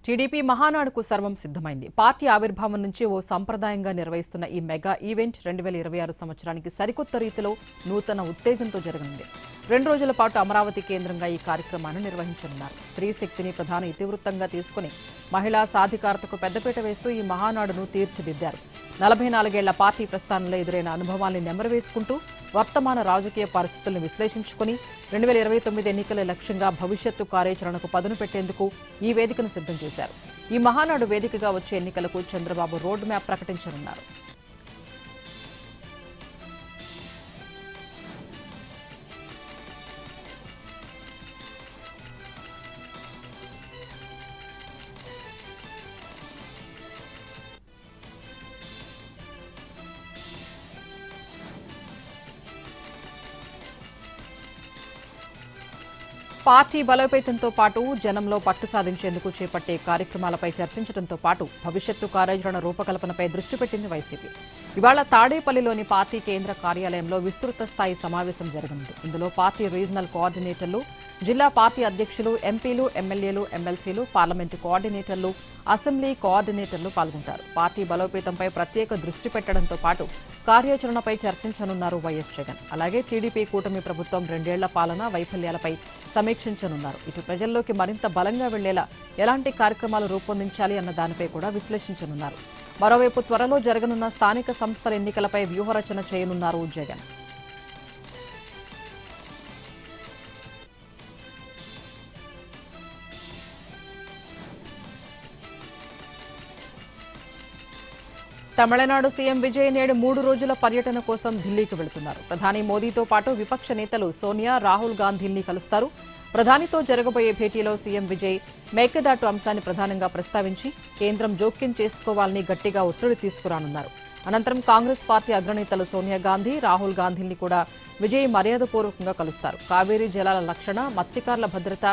TDP మహానాడుకు సర్వం సిద్ధమైంది. Party ఆవిర్భావం నుంచి ఓ సంప్రదాయంగా నిర్వహిస్తున్న ఈ మెగా ఈవెంట్ 2026 సంవత్సరానికి సరికొత్త రీతిలో నూతన ఉత్తేజంతో జరగనుంది. 2 రోజుల పాటు అమరావతి కేంద్రంగా ఈ కార్యక్రమాన్ని నిర్వహించనున్నారు. స్త్రీ శక్తిని ప్రధాన ఇతివృత్తంగా తీసుకుని మహిళా సాధికారతకు పెద్దపీట వేస్తూ ఈ మహానాడును తీర్చిదిద్దారు. 44 ఏళ్ల పార్టీ ప్రస్థానంలో ఎదురైన అనుభవాల్ని నెమరువేసుకుంటూ వర్తమాన రాజకీయ పరిస్థితులను విశ్లేషించుకుని 2029 ఎన్నికల లక్ష్యంగా భవిష్యత్తు కార్యాచరణకు పదును పెట్టేందుకు ఈ వేదికను సిద్ధం చేశారు. ఈ మహానాడు వేదికగా వచ్చే ఎన్నికలకు చంద్రబాబు రోడ్ మ్యాప్ ప్రకటించనున్నారు. పార్టీ బలోపేతంతో పాటు జనంలో పట్టు సాధించేందుకు చేపట్టే కార్యక్రమాలపై చర్చించడంతో పాటు భవిష్యత్తు కార్యాచరణ రూపకల్పనపై దృష్టి పెట్టింది వైసీపీ. ఇవాళ తాడేపల్లిలోని పార్టీ కేంద్ర కార్యాలయంలో విస్తృత స్థాయి సమావేశం జరగనుంది. ఇందులో పార్టీ రీజనల్ కోఆర్డినేటర్లు, జిల్లా పార్టీ అధ్యక్షులు, ఎంపీలు, ఎమ్మెల్యేలు, ఎమ్మెల్సీలు, పార్లమెంటు కోఆర్డినేటర్లు, అసెంబ్లీ కోఆర్డినేటర్లు పాల్గొంటారు. పార్టీ బలోపేతంపై ప్రత్యేక దృష్టి పెట్టడంతో పాటు కార్యాచరణపై చర్చించనున్నారు వైఎస్ జగన్. అలాగే టీడీపీ కూటమి ప్రభుత్వం 2 ఏళ్ల పాలన వైఫల్యాలపై సమీక్షించనున్నారు. ఇటు ప్రజల్లోకి మరింత బలంగా వెళ్లేలా ఎలాంటి కార్యక్రమాలు రూపొందించాలి అన్న దానిపై కూడా విశ్లేషించనున్నారు. మరోవైపు త్వరలో జరగనున్న స్థానిక సంస్థల ఎన్నికలపై వ్యూహరచన చేయనున్నారు జగన్. తమిళనాడు సీఎం విజయ్ నేడు 3 రోజుల పర్యటన కోసం ఢిల్లీకి వెళుతున్నారు. ప్రధాని మోదీతో పాటు విపక్ష నేతలు సోనియా, రాహుల్ గాంధీల్ని కలుస్తారు. ప్రధానితో జరగబోయే భేటీలో సీఎం విజయ్ మేకదాటు అంశాన్ని ప్రధానంగా ప్రస్తావించి కేంద్రం జోక్యం చేసుకోవాలని గట్టిగా ఒత్తిడి తీసుకురానున్నారు. అనంతరం కాంగ్రెస్ పార్టీ అగ్రనేతలు సోనియా గాంధీ, రాహుల్ గాంధీల్ని కూడా విజయ్ మర్యాదపూర్వకంగా కలుస్తారు. కావేరీ జలాల రక్షణ, మత్స్యకారుల భద్రత,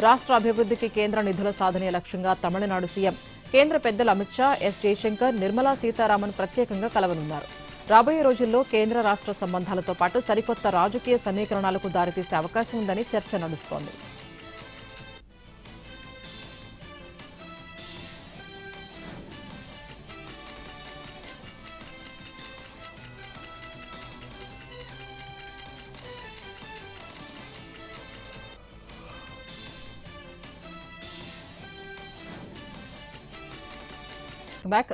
రాష్ట్ర అభివృద్ధికి కేంద్ర నిధుల సాధనే లక్ష్యంగా తమిళనాడు సీఎం కేంద్ర పెద్దలు అమిత్ షా, ఎస్ జయశంకర్, నిర్మలా సీతారామన్ ప్రత్యేకంగా కలవనున్నారు. రాబోయే రోజుల్లో కేంద్ర రాష్ట్ర సంబంధాలతో పాటు సరికొత్త రాజకీయ సమీకరణాలకు దారితీసే అవకాశం ఉందని చర్చ నడుస్తోంది.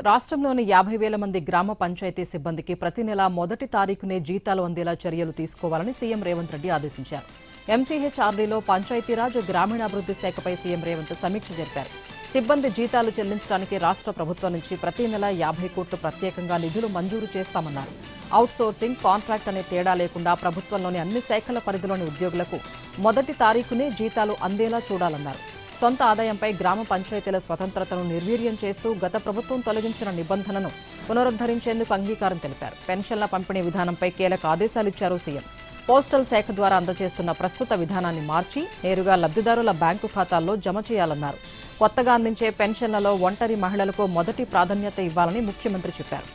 రాష్ట్రంలోని 50,000 మంది గ్రామ పంచాయతీ సిబ్బందికి ప్రతి నెల మొదటి తారీఖునే జీతాలు అందేలా చర్యలు తీసుకోవాలని సీఎం రేవంత్ రెడ్డి ఆదేశించారు. ఎంసీహెచ్ఆర్డీలో పంచాయతీరాజ్ గ్రామీణాభివృద్ధి శాఖపై సీఎం రేవంత్ సమీక్ష జరిపారు. సిబ్బంది జీతాలు చెల్లించడానికి రాష్ట్ర ప్రభుత్వం నుంచి ప్రతి నెల 50 కోట్లు ప్రత్యేకంగా నిధులు మంజూరు చేస్తామన్నారు. అవుట్సోర్సింగ్, కాంట్రాక్ట్ అనే తేడా లేకుండా ప్రభుత్వంలోని అన్ని శాఖల పరిధిలోని ఉద్యోగులకు మొదటి తారీఖునే జీతాలు అందేలా చూడాలన్నారు. సొంత ఆదాయంపై గ్రామ పంచాయతీల స్వతంత్రతను నిర్వీర్యం చేస్తూ గత ప్రభుత్వం తొలగించిన నిబంధనను పునరుద్ధరించేందుకు అంగీకారం తెలిపారు. పెన్షన్ల పంపిణీ విధానంపై కీలక ఆదేశాలిచ్చారు సీఎం. పోస్టల్ శాఖ ద్వారా అందజేస్తున్న ప్రస్తుత విధానాన్ని మార్చి నేరుగా లబ్ధిదారుల బ్యాంకు ఖాతాల్లో జమ చేయాలన్నారు. కొత్తగా అందించే పెన్షన్లలో ఒంటరి మహిళలకు మొదటి ప్రాధాన్యత ఇవ్వాలని ముఖ్యమంత్రి చెప్పారు.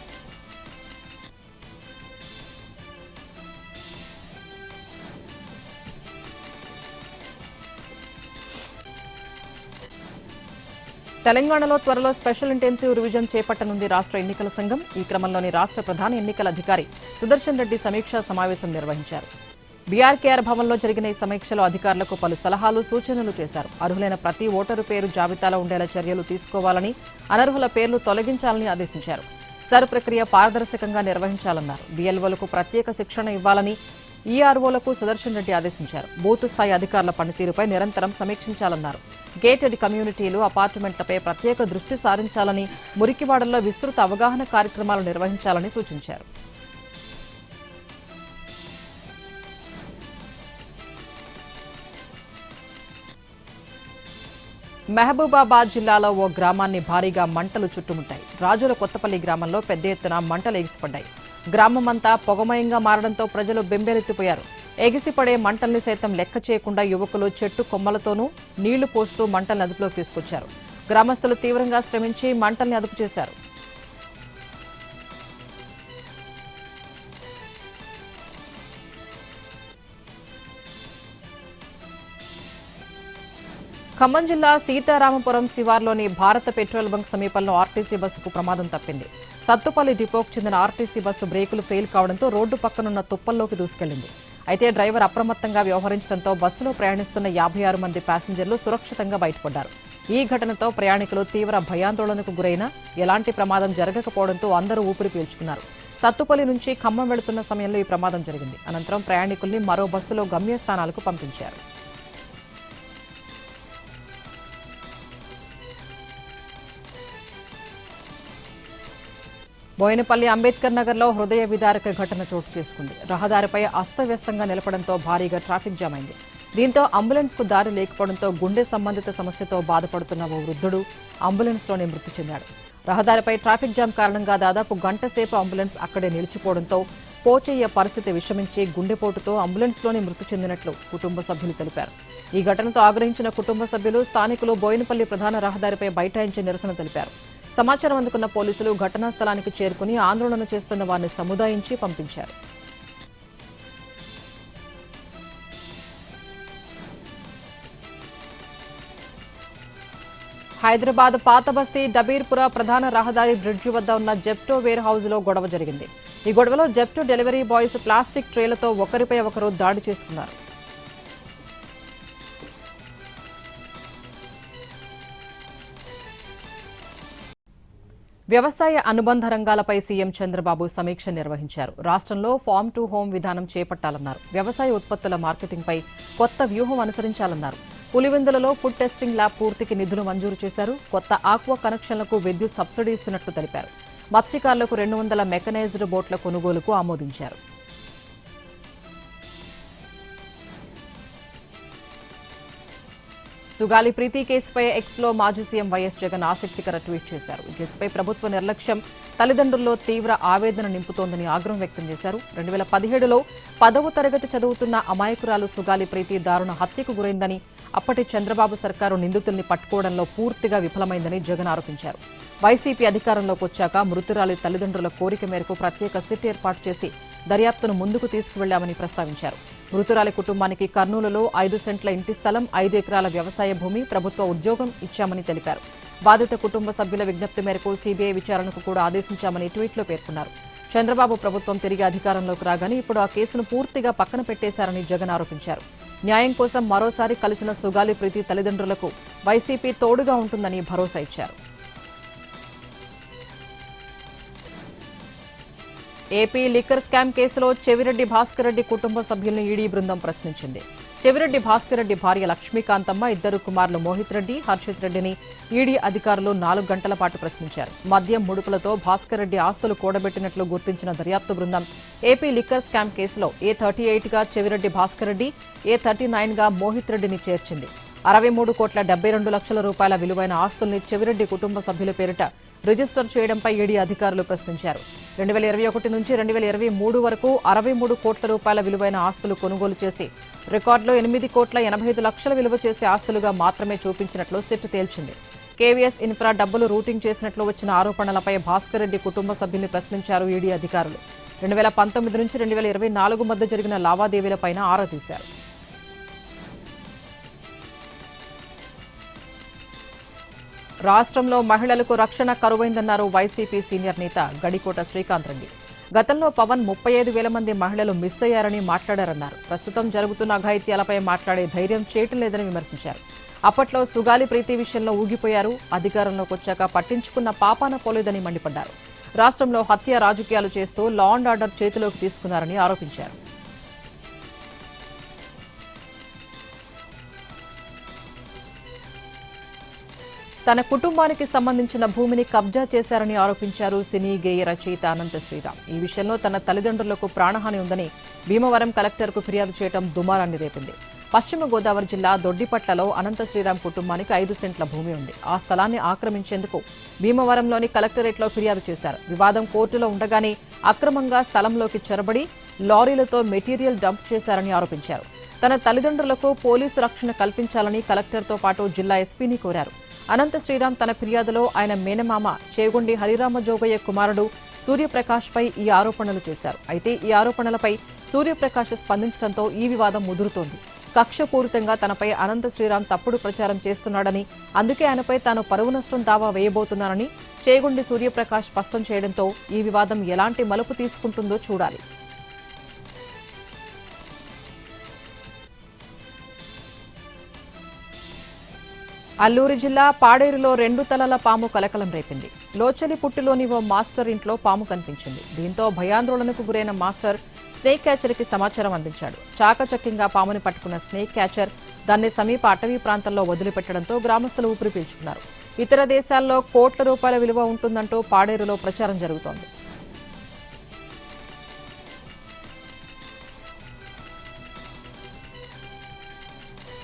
తెలంగాణలో త్వరలో స్పెషల్ ఇంటెన్సివ్ రివిజన్ చేపట్టనుంది రాష్ట్ర ఎన్నికల సంఘం. ఈ క్రమంలోని రాష్ట్ర ప్రధాన ఎన్నికల అధికారి సుదర్శన్ రెడ్డి సమీక్షా సమావేశం నిర్వహించారు. బీఆర్కేఆర్ భవన్లో జరిగిన ఈ సమీక్షలో అధికారులకు పలు సలహాలు, సూచనలు చేశారు. అర్హులైన ప్రతి ఓటరు పేరు జాబితాలో ఉండేలా చర్యలు తీసుకోవాలని, అనర్హుల పేర్లు తొలగించాలని ఆదేశించారు. సర్ ప్రక్రియ పారదర్శకంగా నిర్వహించాలన్నారు. బీఎల్ఓలకు ప్రత్యేక శిక్షణ ఇవ్వాలని ఈఆర్ఓలకు సుదర్శన్ రెడ్డి ఆదేశించారు. బూత్ స్థాయి అధికారుల పనితీరుపై నిరంతరం సమీక్షించాలన్నారు. గేటెడ్ కమ్యూనిటీలు, అపార్ట్మెంట్లపై ప్రత్యేక దృష్టి సారించాలని, మురికివాడల్లో విస్తృత అవగాహన కార్యక్రమాలు నిర్వహించాలని సూచించారు. మహబూబాబాద్ జిల్లాలో ఓ గ్రామాన్ని భారీగా మంటలు చుట్టుముట్టాయి. రాజుల కొత్తపల్లి గ్రామంలో పెద్ద ఎత్తున మంటలు ఎగిసిపడ్డాయి. గ్రామమంతా పొగమయంగా మారడంతో ప్రజలు బెంబేలెత్తిపోయారు. ఎగిసిపడే మంటల్ని సైతం లెక్క చేయకుండా యువకులు చెట్టు కొమ్మలతోనూ నీళ్లు పోస్తూ మంటల్ని అదుపులోకి తీసుకొచ్చారు. గ్రామస్తులు తీవ్రంగా శ్రమించి మంటల్ని అదుపు చేశారు. ఖమ్మం జిల్లా సీతారామపురం శివార్లోని భారత పెట్రోల్ బంక్ సమీపంలో ఆర్టీసీ బస్సుకు ప్రమాదం తప్పింది. సత్తుపల్లి డిపోకు చెందిన ఆర్టీసీ బస్సు బ్రేకులు ఫెయిల్ కావడంతో రోడ్డు పక్కనున్న తుప్పల్లోకి దూసుకెళ్లింది. అయితే డ్రైవర్ అప్రమత్తంగా వ్యవహరించడంతో బస్సులో ప్రయాణిస్తున్న 56 మంది ప్యాసింజర్లు సురక్షితంగా బయటపడ్డారు. ఈ ఘటనతో ప్రయాణికులు తీవ్ర భయాందోళనకు గురైనా ఎలాంటి ప్రమాదం జరగకపోవడంతో అందరూ ఊపిరి పీల్చుకున్నారు. సత్తుపల్లి నుంచి ఖమ్మం వెళుతున్న సమయంలో ఈ ప్రమాదం జరిగింది. అనంతరం ప్రయాణికుల్ని మరో బస్సులో గమ్యస్థానాలకు పంపించారు. బోయినపల్లి అంబేద్కర్ నగర్లో హృదయ విదారక ఘటన చోటు చేసుకుంది. రహదారిపై అస్తవ్యస్తంగా నిలపడంతో భారీగా ట్రాఫిక్ జామ్ అయింది. దీంతో అంబులెన్స్కు దారి లేకపోవడంతో గుండె సంబంధిత సమస్యతో బాధపడుతున్న ఓ వృద్ధుడు అంబులెన్స్లోనే మృతి చెందాడు. రహదారిపై ట్రాఫిక్ జామ్ కారణంగా దాదాపు గంట సేపు అంబులెన్స్ అక్కడే నిలిచిపోవడంతో పోచయ్య పరిస్థితి విషమించి గుండెపోటుతో అంబులెన్స్లోనే మృతి చెందినట్లు కుటుంబ సభ్యులు తెలిపారు. ఈ ఘటనతో ఆగ్రహించిన కుటుంబ సభ్యులు స్థానికులు బోయినపల్లి ప్రధాన రహదారిపై బైఠాయించి నిరసన తెలిపారు. సమాచారం అందుకున్న పోలీసులు ఘటనా స్థలానికి చేరుకుని ఆందోళన చేస్తున్న వారిని సముదాయించి పంపించారు. హైదరాబాద్ పాతబస్తీ డబీర్పుర ప్రధాన రహదారి బ్రిడ్జి వద్ద ఉన్న జెప్టో వేర్ హౌస్ లో గొడవ జరిగింది. ఈ గొడవలో జెప్టో డెలివరీ బాయ్స్ ప్లాస్టిక్ ట్రేలతో ఒకరిపై ఒకరు దాడి చేసుకున్నారు. వ్యవసాయ అనుబంధ రంగాలపై సీఎం చంద్రబాబు సమీక్ష నిర్వహించారు. రాష్ట్రంలో ఫార్మ్ టు హోమ్ విధానం చేపట్టాలన్నారు. వ్యవసాయ ఉత్పత్తుల మార్కెటింగ్పై కొత్త వ్యూహం అనుసరించాలన్నారు. పులివెందులలో ఫుడ్ టెస్టింగ్ ల్యాబ్ పూర్తికి నిధులు మంజూరు చేశారు. కొత్త ఆక్వా కనెక్షన్లకు విద్యుత్ సబ్సిడీ ఇస్తున్నట్లు తెలిపారు. మత్స్యకారులకు 200 మెకనైజ్డ్ బోట్ల కొనుగోలుకు ఆమోదించారు. సుగాలి ప్రీతి కేసుపై ఎక్స్లో మాజీ సీఎం వైఎస్ జగన్ ఆసక్తికర ట్వీట్ చేశారు. ఈ కేసుపై ప్రభుత్వ నిర్లక్ష్యం తల్లిదండ్రుల్లో తీవ్ర ఆవేదన నింపుతోందని ఆగ్రహం వ్యక్తం చేశారు. 2017లో 10వ తరగతి చదువుతున్న అమాయకురాలు సుగాలి ప్రీతి దారుణ హత్యకు గురైందని, అప్పటి చంద్రబాబు సర్కారు నిందితుల్ని పట్టుకోవడంలో పూర్తిగా విఫలమైందని జగన్ ఆరోపించారు. వైసీపీ అధికారంలోకి వచ్చాక మృతురాలి తల్లిదండ్రుల కోరిక మేరకు ప్రత్యేక సిట్ ఏర్పాటు చేసి దర్యాప్తును ముందుకు తీసుకువెళ్లామని ప్రస్తావించారు. మృతురాలి కుటుంబానికి కర్నూలులో 5 సెంట్ల ఇంటి స్థలం, 5 ఎకరాల వ్యవసాయ భూమి, ప్రభుత్వ ఉద్యోగం ఇచ్చామని తెలిపారు. బాధిత కుటుంబ సభ్యుల విజ్ఞప్తి మేరకు సీబీఐ విచారణకు కూడా ఆదేశించామని ట్వీట్లో పేర్కొన్నారు. చంద్రబాబు ప్రభుత్వం తిరిగి అధికారంలోకి రాగానే ఇప్పుడు ఆ కేసును పూర్తిగా పక్కన పెట్టేశారని జగన్ ఆరోపించారు. న్యాయం కోసం మరోసారి కలిసిన సుగాలి ప్రీతి తల్లిదండ్రులకు వైసీపీ తోడుగా ఉంటుందని భరోసా ఇచ్చారు. ఏపీ లిక్కర్ స్కామ్ కేసులో చెవిరెడ్డి భాస్కర్ రెడ్డి కుటుంబ సభ్యులను ఈడీ బృందం ప్రశ్నించింది. చెవిరెడ్డి భాస్కర్ రెడ్డి భార్య లక్ష్మీకాంతమ్మ, 2 కుమారులు మోహిత్ రెడ్డి, హర్షిత్ రెడ్డిని ఈడీ అధికారులు 4 గంటల పాటు ప్రశ్నించారు. మద్యం ముడుపులతో భాస్కర్ రెడ్డి ఆస్తులు కూడబెట్టినట్లు గుర్తించిన దర్యాప్తు బృందం ఏపీ లిక్కర్ స్కామ్ కేసులో A38గా చెవిరెడ్డి భాస్కర్ రెడ్డి, A39గా మోహిత్ రెడ్డిని చేర్చింది. 63,72,00,000 రూపాయల విలువైన ఆస్తుల్ని చెవిరెడ్డి కుటుంబ సభ్యుల పేరిట రిజిస్టర్ చేయడంపై ఈడీ అధికారులు ప్రశ్నించారు. 2021 నుంచి 2023 వరకు 63 కోట్ల రూపాయల విలువైన ఆస్తులు కొనుగోలు చేసి రికార్డులో 8,85,00,000 విలువ చేసే ఆస్తులుగా మాత్రమే చూపించినట్లు సిట్ తేల్చింది. కేవీఎస్ ఇన్ఫ్రా డబ్బులు రూటింగ్ చేసినట్లు వచ్చిన ఆరోపణలపై భాస్కర్ రెడ్డి కుటుంబ సభ్యుల్ని ప్రశ్నించారు ఈడీ అధికారులు. 2019 నుంచి 2024 మధ్య జరిగిన లావాదేవీలపైన ఆరా తీశారు. రాష్ట్రంలో మహిళలకు రక్షణ కరువైందన్నారు వైసీపీ సీనియర్ నేత గడికోట శ్రీకాంత్ రెడ్డి. గతంలో పవన్ 35,000 మంది మహిళలు మిస్ అయ్యారని మాట్లాడారన్నారు. ప్రస్తుతం జరుగుతున్న అఘాయిత్యాలపై మాట్లాడే ధైర్యం చేయటం లేదని విమర్శించారు. అప్పట్లో సుగాలి ప్రీతి విషయంలో ఊగిపోయారు. అధికారంలోకి వచ్చాక పట్టించుకున్న పాపాన పోలేదని మండిపడ్డారు. రాష్ట్రంలో హత్య రాజకీయాలు చేస్తూ లా అండ్ ఆర్డర్ చేతిలోకి తీసుకున్నారని ఆరోపించారు. తన కుటుంబానికి సంబంధించిన భూమిని కబ్జా చేశారని ఆరోపించారు సినీ గేయ రచయిత అనంత శ్రీరామ్. ఈ విషయంలో తన తల్లిదండ్రులకు ప్రాణహాని ఉందని భీమవరం కలెక్టర్కు ఫిర్యాదు చేయడం దుమారాన్ని రేపింది. పశ్చిమ గోదావరి జిల్లా దొడ్డిపట్లలో అనంత శ్రీరామ్ కుటుంబానికి 5 సెంట్ల భూమి ఉంది. ఆ స్థలాన్ని ఆక్రమించేందుకు భీమవరంలోని కలెక్టరేట్లో ఫిర్యాదు చేశారు. వివాదం కోర్టులో ఉండగానే అక్రమంగా స్థలంలోకి చొరబడి లారీలతో మెటీరియల్ డంప్ చేశారని ఆరోపించారు. తన తల్లిదండ్రులకు పోలీసు రక్షణ కల్పించాలని కలెక్టర్తో పాటు జిల్లా ఎస్పీని కోరారు. అనంత శ్రీరామ్ తన ఫిర్యాదులో ఆయన మేనమామ చేగొండి హరిరామ జోగయ్య కుమారుడు సూర్యప్రకాష్పై ఈ ఆరోపణలు చేశారు. అయితే ఈ ఆరోపణలపై సూర్యప్రకాష్ స్పందించడంతో ఈ వివాదం ముదురుతోంది. కక్షపూరితంగా తనపై అనంత శ్రీరామ్ తప్పుడు ప్రచారం చేస్తున్నాడని, అందుకే ఆయనపై తాను పరువు నష్టం దావా వేయబోతున్నానని చేగుండి సూర్యప్రకాష్ స్పష్టం చేయడంతో ఈ వివాదం ఎలాంటి మలుపు తీసుకుంటుందో చూడాలి. అల్లూరి జిల్లా పాడేరులో 2 తలల పాము కలకలం రేపింది. లోచలిపుట్టులోని ఓ మాస్టర్ ఇంట్లో పాము కనిపించింది. దీంతో భయాందోళనకు గురైన మాస్టర్ స్నేక్ క్యాచర్కి సమాచారం అందించాడు. చాకచక్యంగా పాముని పట్టుకున్న స్నేక్ క్యాచర్ దాన్ని సమీప అటవీ ప్రాంతంలో వదిలిపెట్టడంతో గ్రామస్తులు ఊపిరి పీల్చుకున్నారు. ఇతర దేశాల్లో కోట్ల రూపాయల విలువ ఉంటుందంటూ పాడేరులో ప్రచారం జరుగుతోంది.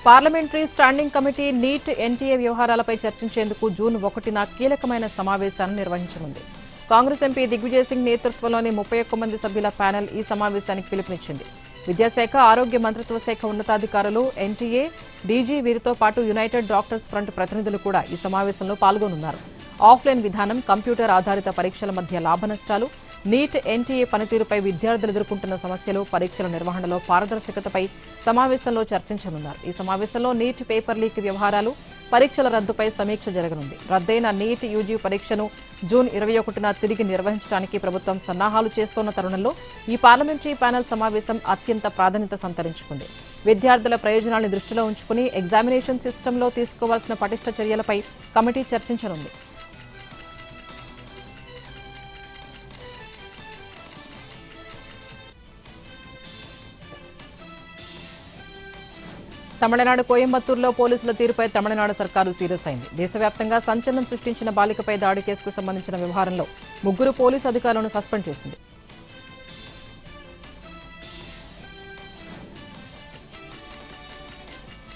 Parliamentary standing committee NEET NTA వ్యవహారాలపై చర్చించేందుకు జూన్ 1న కీలకమైన సమావేశాన్ని నిర్వహించనుంది. కాంగ్రెస్ ఎంపీ దిగ్విజయ్ సింగ్ నేతృత్వంలోని 31 మంది సభ్యుల ప్యానెల్ ఈ సమావేశానికి పిలుపునిచ్చింది. విద్యాశాఖ, ఆరోగ్య మంత్రిత్వ శాఖ ఉన్నతాధికారులు, ఎన్టీఏ, డీజీ వీరితో పాటు యునైటెడ్ డాక్టర్స్ ఫ్రంట్ ప్రతినిధులు కూడా ఈ సమావేశంలో పాల్గొనున్నారు. ఆఫ్లైన్ విధానం, కంప్యూటర్ ఆధారిత పరీక్షల మధ్య లాభనష్టాలు, నీట్ ఎన్టీఏ పనితీరుపై విద్యార్థులు ఎదుర్కొంటున్న సమస్యలు, పరీక్షల నిర్వహణలో పారదర్శకతపై సమావేశంలో చర్చించనున్నారు. ఈ సమావేశంలో నీట్ పేపర్ లీక్ వ్యవహారాలు, పరీక్షల రద్దుపై సమీక్ష జరగనుంది. రద్దయిన నీట్ యూజీ పరీక్షను జూన్ 21న తిరిగి నిర్వహించడానికి ప్రభుత్వం సన్నాహాలు చేస్తోన్న తరుణంలో ఈ పార్లమెంటరీ ప్యానెల్ సమావేశం అత్యంత ప్రాధాన్యత సంతరించుకుంది. విద్యార్థుల ప్రయోజనాలను దృష్టిలో ఉంచుకుని ఎగ్జామినేషన్ సిస్టంలో తీసుకోవాల్సిన పటిష్ట చర్యలపై కమిటీ చర్చించనుంది. తమిళనాడు కోయంబత్తూరులో పోలీసుల తీరుపై తమిళనాడు సర్కారు సీరియస్ అయింది. దేశవ్యాప్తంగా సంచలనం సృష్టించిన బాలికపై దాడి కేసుకు సంబంధించిన వ్యవహారంలో 3 పోలీసు అధికారులను సస్పెండ్ చేసింది.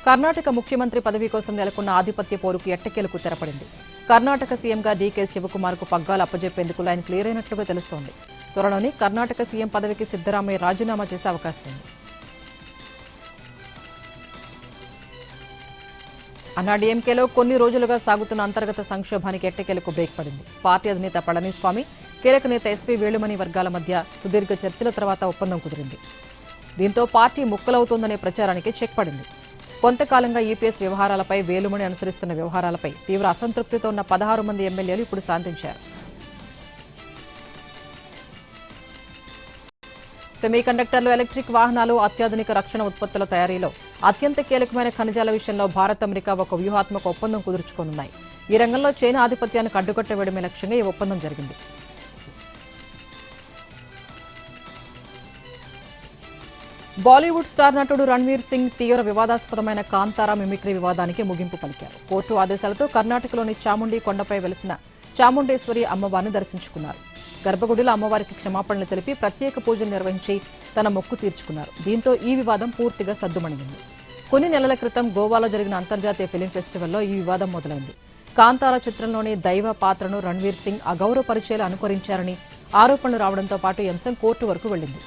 కర్ణాటక ముఖ్యమంత్రి పదవి కోసం నెలకొన్న ఆధిపత్య పోరుకు ఎట్టకేలకు తెరపడింది. కర్ణాటక సీఎంగా డీకే శివకుమార్కు పగ్గాలు అప్పజెప్పేందుకు లైన్ క్లియర్ అయినట్లుగా తెలుస్తోంది. త్వరలోనే కర్ణాటక సీఎం పదవికి సిద్దరామయ్య రాజీనామా చేసే అవకాశం ఉంది. అన్నాడీఎంకేలో కొన్ని రోజులుగా సాగుతున్న అంతర్గత సంక్షోభానికి ఎట్టకేలకు బ్రేక్ పడింది. పార్టీ అధినేత పళనిస్వామి, కీలక నేత ఎస్పీ వేలుమణి వర్గాల మధ్య సుదీర్ఘ చర్చల తర్వాత ఒప్పందం కుదిరింది. దీంతో పార్టీ ముక్కలవుతోందనే ప్రచారానికి చెక్ పడింది. కొంతకాలంగా ఈపీఎస్ వ్యవహారాలపై, వేలుమణి అనుసరిస్తున్న వ్యవహారాలపై తీవ్ర అసంతృప్తితో ఉన్న 16 మంది ఎమ్మెల్యేలు ఇప్పుడు శాంతించారు. సెమీకండక్టర్లు, ఎలక్ట్రిక్ వాహనాలు, అత్యాధునిక రక్షణ ఉత్పత్తుల తయారీలో అత్యంత కీలకమైన ఖనిజాల విషయంలో భారత్, అమెరికా ఒక వ్యూహాత్మక ఒప్పందం కుదుర్చుకోనున్నాయి. ఈ రంగంలో చైనా ఆధిపత్యాన్ని అడ్డుకట్టవేయడమే లక్ష్యంగా ఈ ఒప్పందం జరిగింది. బాలీవుడ్ స్టార్ నటుడు రణ్వీర్ సింగ్ తీవ్ర వివాదాస్పదమైన కాంతారా మిమిక్రీ వివాదానికి ముగింపు పలికారు. కోర్టు ఆదేశాలతో కర్ణాటకలోని చాముండి కొండపై వెలిసిన చాముండేశ్వరి అమ్మవారిని దర్శించుకున్నారు. గర్భగుడిలో అమ్మవారికి క్షమాపణలు తెలిపి ప్రత్యేక పూజలు నిర్వహించి తన మొక్కు తీర్చుకున్నారు. దీంతో ఈ వివాదం పూర్తిగా సద్దుమణిగింది. కొన్ని నెలల క్రితం గోవాలో జరిగిన అంతర్జాతీయ ఫిలిం ఫెస్టివల్లో ఈ వివాదం మొదలైంది. కాంతారా చిత్రంలోని దైవ పాత్రను రణ్వీర్ సింగ్ అగౌరవపరిచేలా అనుకరించారని ఆరోపణలు రావడంతో పాటు ఈ అంశం కోర్టు వరకు వెళ్లింది.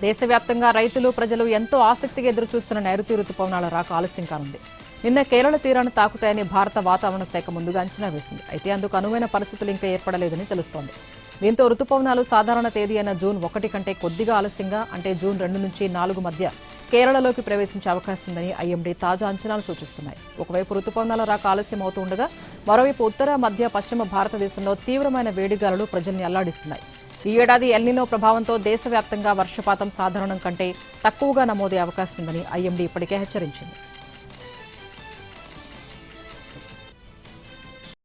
దేశవ్యాప్తంగా రైతులు, ప్రజలు ఎంతో ఆసక్తిగా ఎదురుచూస్తున్న నైరుతి రుతుపవనాల రాక ఆలస్యం కానుంది. నిన్న కేరళ తీరాన్ని తాకుతాయని భారత వాతావరణ శాఖ ముందుగా అంచనా వేసింది. అయితే అందుకు అనువైన పరిస్థితులు ఇంకా ఏర్పడలేదని తెలుస్తోంది. దీంతో రుతుపవనాలు సాధారణ తేదీ అయిన జూన్ 1 కంటే కొద్దిగా ఆలస్యంగా, అంటే జూన్ 2 నుంచి 4 మధ్య కేరళలోకి ప్రవేశించే అవకాశం ఉందని ఐఎండీ తాజా అంచనాలు సూచిస్తున్నాయి. ఒకవైపు రుతుపవనాల రాక ఆలస్యం అవుతూ ఉండగా, మరోవైపు ఉత్తర, మధ్య, పశ్చిమ భారతదేశంలో తీవ్రమైన వేడిగాలులు ప్రజల్ని అల్లాడిస్తున్నాయి. ఈ ఏడాది ఎల్నినో ప్రభావంతో దేశవ్యాప్తంగా వర్షపాతం సాధారణం కంటే తక్కువగా నమోదయ్యే అవకాశం ఉందని ఐఎండీ ఇప్పటికే హెచ్చరించింది.